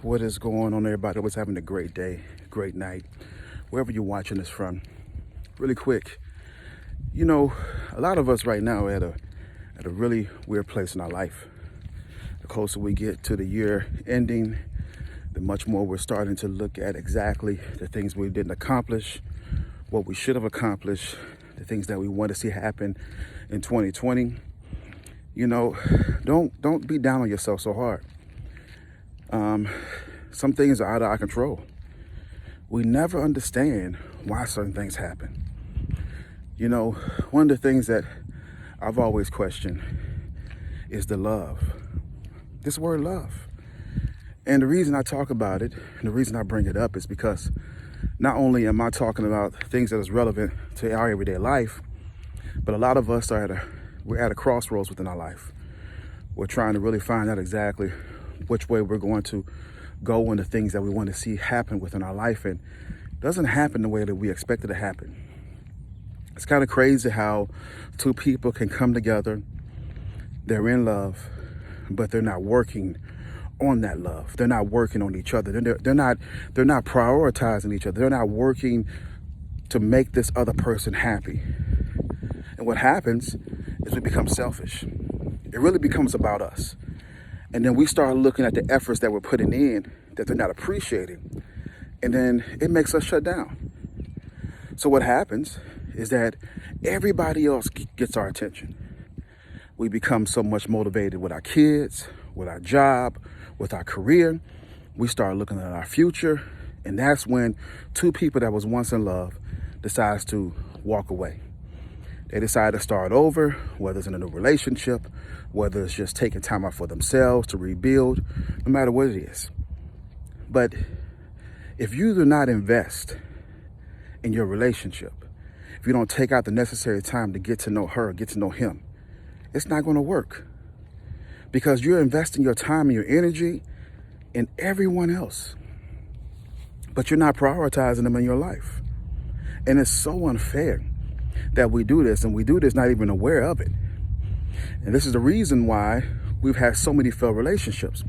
What is going on, everybody? Hope having a great day, great night, wherever you're watching this from. Really quick, a lot of us right now are at a really weird place in our life. The closer we get to the year ending, the much more we're starting to look at exactly the things we didn't accomplish, what we should have accomplished, the things that we want to see happen in 2020. Don't be down on yourself so hard. Some things are out of our control. We never understand why certain things happen. One of the things that I've always questioned is the love. This word love. And the reason I talk about it, and the reason I bring it up is because not only am I talking about things that is relevant to our everyday life, but a lot of us we're at a crossroads within our life. We're trying to really find out exactly which way we're going to go and the things that we want to see happen within our life, and it doesn't happen the way that we expect it to happen. It's kind of crazy how two people can come together, they're in love, but they're not working on that love. They're not working on each other. They're not prioritizing each other. They're not working to make this other person happy. And what happens is we become selfish. It really becomes about us. And then we start looking at the efforts that we're putting in that they're not appreciating. And then it makes us shut down. So what happens is that everybody else gets our attention. We become so much motivated with our kids, with our job, with our career. We start looking at our future. And that's when two people that was once in love decides to walk away. They decide to start over, whether it's in a new relationship, whether it's just taking time out for themselves to rebuild, no matter what it is. But if you do not invest in your relationship, if you don't take out the necessary time to get to know her, get to know him, it's not going to work. Because you're investing your time and your energy in everyone else, but you're not prioritizing them in your life. And it's so unfair that we do this, and we do this not even aware of it. And this is the reason why we've had so many failed relationships.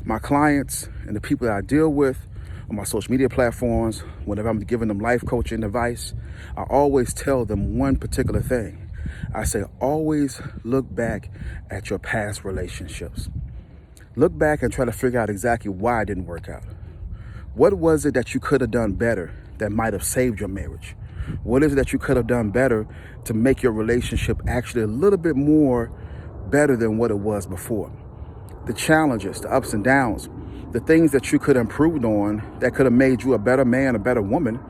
My clients and the people that I deal with on my social media platforms, whenever I'm giving them life coaching advice, I always tell them one particular thing. I say, always look back at your past relationships. Look back and try to figure out exactly why it didn't work out. What was it that you could have done better that might have saved your marriage? What is it that you could have done better to make your relationship actually a little bit more better than what it was before? The challenges, the ups and downs, the things that you could have improved on that could have made you a better man, a better woman,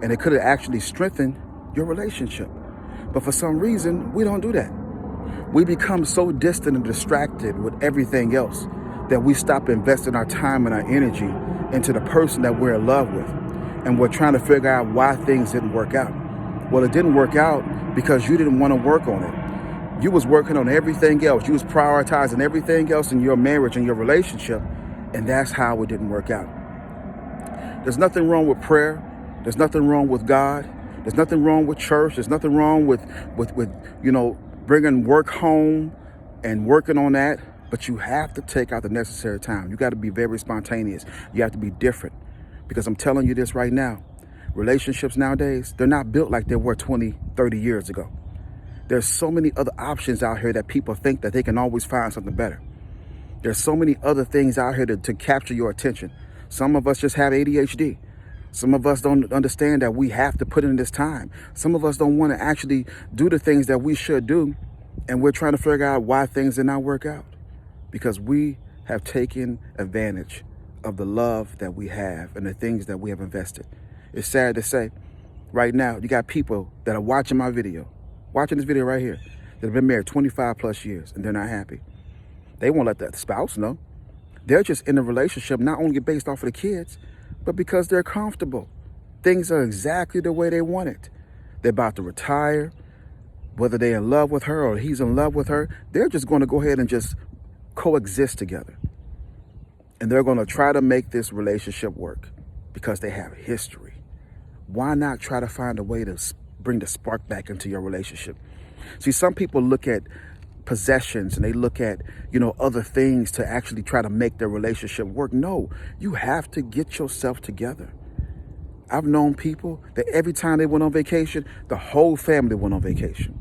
and it could have actually strengthened your relationship. But for some reason, we don't do that. We become so distant and distracted with everything else that we stop investing our time and our energy into the person that we're in love with. And we're trying to figure out why things didn't work out. Well, it didn't work out because you didn't want to work on it. You was working on everything else. You was prioritizing everything else in your marriage and your relationship. And that's how it didn't work out. There's nothing wrong with prayer. There's nothing wrong with God. There's nothing wrong with church. There's nothing wrong with bringing work home and working on that. But you have to take out the necessary time. You got to be very spontaneous. You have to be different. Because I'm telling you this right now, relationships nowadays, they're not built like they were 20, 30 years ago. There's so many other options out here that people think that they can always find something better. There's so many other things out here to capture your attention. Some of us just have ADHD. Some of us don't understand that we have to put in this time. Some of us don't want to actually do the things that we should do. And we're trying to figure out why things did not work out. Because we have taken advantage of the love that we have and the things that we have invested. It's sad to say, right now, you got people that are watching my video, watching this video right here, that have been married 25 plus years and they're not happy. They won't let the spouse know. They're just in a relationship not only based off of the kids, but because they're comfortable. Things are exactly the way they want it. They're about to retire, whether they're in love with her or he's in love with her, they're just going to go ahead and just coexist together. And they're going to try to make this relationship work because they have history. Why not try to find a way to bring the spark back into your relationship? See, some people look at possessions and they look at, other things to actually try to make their relationship work. No, you have to get yourself together. I've known people that every time they went on vacation, the whole family went on vacation.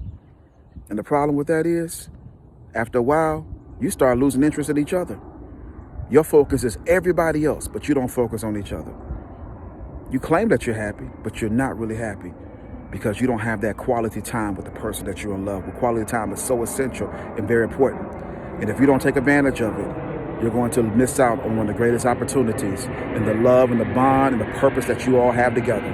And the problem with that is, after a while, you start losing interest in each other. Your focus is everybody else, but you don't focus on each other. You claim that you're happy, but you're not really happy because you don't have that quality time with the person that you're in love with. Quality time is so essential and very important. And if you don't take advantage of it, you're going to miss out on one of the greatest opportunities and the love and the bond and the purpose that you all have together,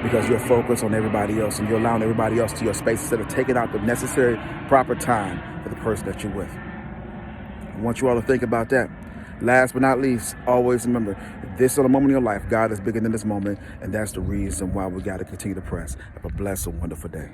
because you're focused on everybody else and you're allowing everybody else to your space instead of taking out the necessary proper time for the person that you're with. I want you all to think about that. Last but not least, always remember, this is a moment in your life. God is bigger than this moment, and that's the reason why we got to continue to press. Have a blessed and wonderful day.